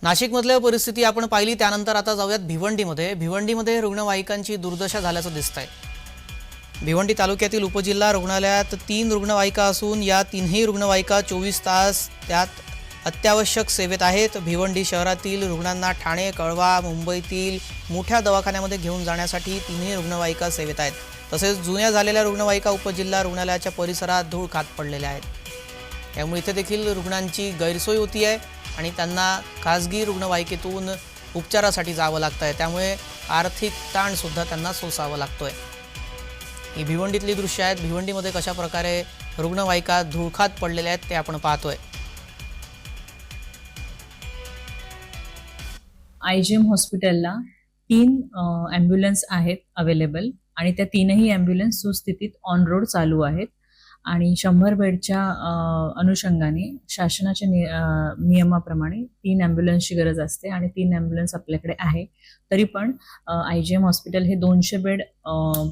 नाशिकमधल्या परिस्थिती आपण पाहिली त्यानंतर आता जाऊयात भिवंडीमध्ये। भिवंडीमध्ये रुग्णवाहिकांची दुर्दशा झाल्याचं दिसतंय। भिवंडी तालुक्यातील उपजिल्हा रुग्णालयात 3 रुग्णवाहिका असून या तीनही रुग्णवाहिका 24 तास त्यात अत्यावश्यक सेवेत आहेत। भिवंडी शहरातील रुग्णांना ठाणे, कळवा, मुंबईतील मोठ्या दवाखान्यामध्ये घेऊन जाण्यासाठी तीनही रुग्णवाहिका सेवेत आहेत। तसेच जुन्या झालेल्या रुग्णवाहिका उपजिल्हा रुग्णालयाच्या परिसरात धूळ खात पडलेल्या आहेत। त्यामुळे इथे देखील रुग्णांची गैरसोय होती आहे आणि त्यांना खासगी रुग्णवाहिकेतून उपचारासाठी जावं लागतंय। त्यामुळे आर्थिक ताण सुद्धा त्यांना सोसावा लागतोय। ही भिवंडीतली दृश्य आहेत। भिवंडीमध्ये कशा प्रकारे रुग्णवाहिका धूळखात पडलेल्या आहेत ते आपण पाहतोय। आयजीएम हॉस्पिटलला 3 ॲम्ब्युलन्स आहेत अवेलेबल आणि त्या तीनही ॲम्ब्युलन्स सुस्थितीत ऑन रोड चालू आहेत आणि 100 बेडच्या अनुषंगाने शासनाच्या नियमाप्रमाणे 3 ॲम्ब्युलन्सची गरज असते आणि 3 ॲम्ब्युलन्स आपल्याकडे आहे। तरी पण आयजीएम हॉस्पिटल हे 200 बेड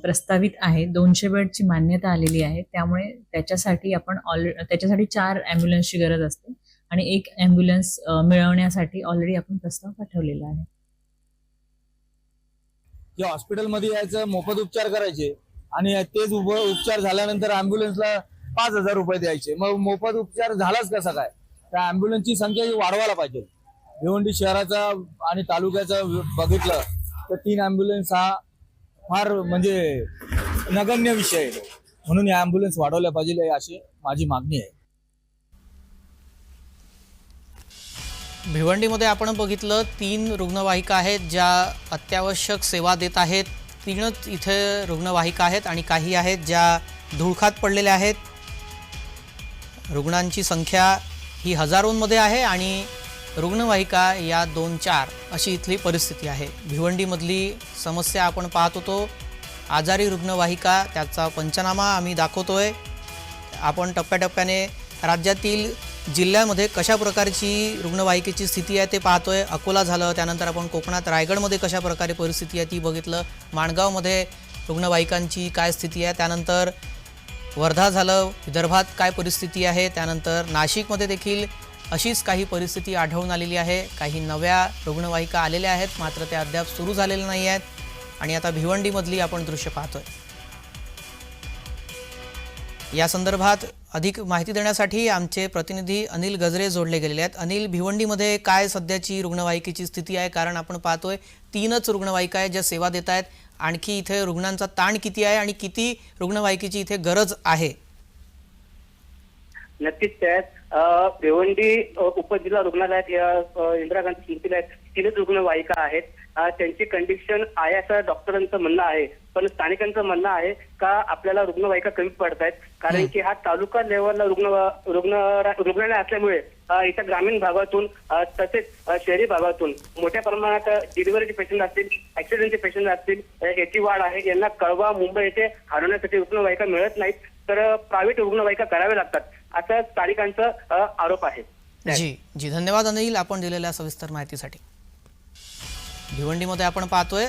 प्रस्तावित आहे, 200 बेडची मान्यता आलेली आहे। त्यामुळे त्याच्यासाठी 4 ॲम्ब्युलन्सची गरज असते आणि 1 ॲम्ब्युलन्स मिळवण्यासाठी ऑलरेडी आपण प्रस्ताव पाठवलेला आहे। या हॉस्पिटलमध्ये यायचं, मोफत उपचार करायचे आणि तेच उपचार झाल्यानंतर ॲम्ब्युलन्सला 5,000 रुपये द्यायचे। मग मोफत उपचार झालाच कसा काय? त्या ॲम्ब्युलन्सची संख्या वाढवायला पाहिजे। भिवंडी शहराचा आणि तालुक्याचा बघितलं तर 3 ॲम्ब्युलन्स हा फार म्हणजे नगण्य विषय आहे, म्हणून या ॲम्ब्युलन्स वाढवल्या पाहिजे अशी माझी मागणी आहे। भिवंडीमध्ये आपण बघितलं 3 रुग्णवाहिका आहेत ज्या अत्यावश्यक सेवा देत आहेत। 3च इथे रुग्णवाहिका आहेत आणि काही आहेत ज्या धूळखात पडलेल्या आहेत। रुग्णांची संख्या ही हजारोंमध्ये आहे आणि रुग्णवाहिका या 2-4 अशी इथली परिस्थिती आहे। भिवंडीमधली समस्या आपण पाहत होतो। आजारी रुग्णवाहिका त्याचा पंचनामा आम्ही दाखवतोय। आपण टप्प्याटप्प्याने राज्यातील जिल्ह्यामध्ये कशा प्रकारची रुग्णवाहिकेची स्थिती आहे ते पाहतोय। अकोला झालं, त्यानंतर आपण कोकणात रायगडमध्ये कशा प्रकारे परिस्थिती आहे ती बघितलं। माणगावमध्ये रुग्णवाहिकांची काय स्थिती आहे, त्यानंतर वर्धा झालं, विदर्भात काय परिस्थिती आहे, त्यानंतर नाशिकमध्ये देखील अशीच काही परिस्थिती आढळून आलेली आहे। काही नव्या रुग्णवाहिका आलेल्या आहेत मात्र त्या अद्याप सुरू झालेल्या नाही आहेत आणि आता भिवंडीमधली आपण दृश्य पाहतोय। या संदर्भात अधिक माहिती देण्यासाठी आमचे प्रतिनिधी अनिल गजरे जोडले गेलेले आहेत। अनिल, भिवंडीमध्ये काय सध्याची रुग्णवाहिकेची स्थिती आहे? कारण आपण पाहतोय 3च रुग्णवाहिका आहेत ज्या सेवा देत आहेत। आणखी इथे रुग्णांचा ताण किती आहे आणि किती रुग्णवाहिकेची इथे गरज आहे? नक्कीच त्यात भिवंडी उपजिल्हा रुग्णालयात इंदिरा गांधी स्मृतिलयात 3 रुग्णवाहिका आहेत। त्यांची कंडिशन आहे असं डॉक्टरांचं म्हणणं आहे, पण स्थानिकांचं म्हणणं आहे का आपल्याला रुग्णवाहिका कमी पडत आहेत, कारण की हा तालुका लेवलला रुग्णालय असल्यामुळे इथं ग्रामीण भागातून तसेच शहरी भागातून मोठ्या प्रमाणात डिलिव्हरीचे पेशंट असतील, ऍक्सिडेंटचे पेशंट असतील याची वाढ आहे। यांना कळवा, मुंबई येथे हलवण्यासाठी रुग्णवाहिका मिळत नाहीत, तर प्रायव्हेट रुग्णवाहिका कराव्या लागतात असं स्थानिकांचा आरोप आहे। जी धन्यवाद अनिल, आपण दिलेल्या सविस्तर माहितीसाठी। भिवंडीमध्ये आपण पाहतोय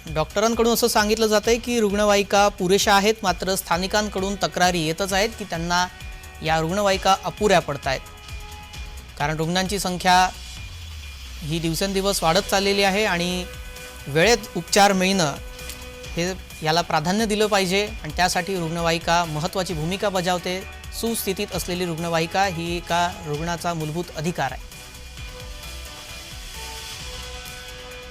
डॉक्टरांकडून असं सांगितलं जातंय की रुग्णवाहिका पुरेशा आहेत, मात्र स्थानिकांकडून तक्रारी येतच आहेत की त्यांना या रुग्णवाहिका अपुऱ्या पडत आहेत। कारण रुग्णांची संख्या ही दिवसेंदिवस वाढत चाललेली आहे आणि वेळेत उपचार मिळणं हे याला प्राधान्य दिलं पाहिजे आणि त्यासाठी रुग्णवाहिका महत्त्वाची भूमिका बजावते। सुस्थितीत असलेली रुग्णवाहिका ही एका रुग्णाचा मूलभूत अधिकार आहे।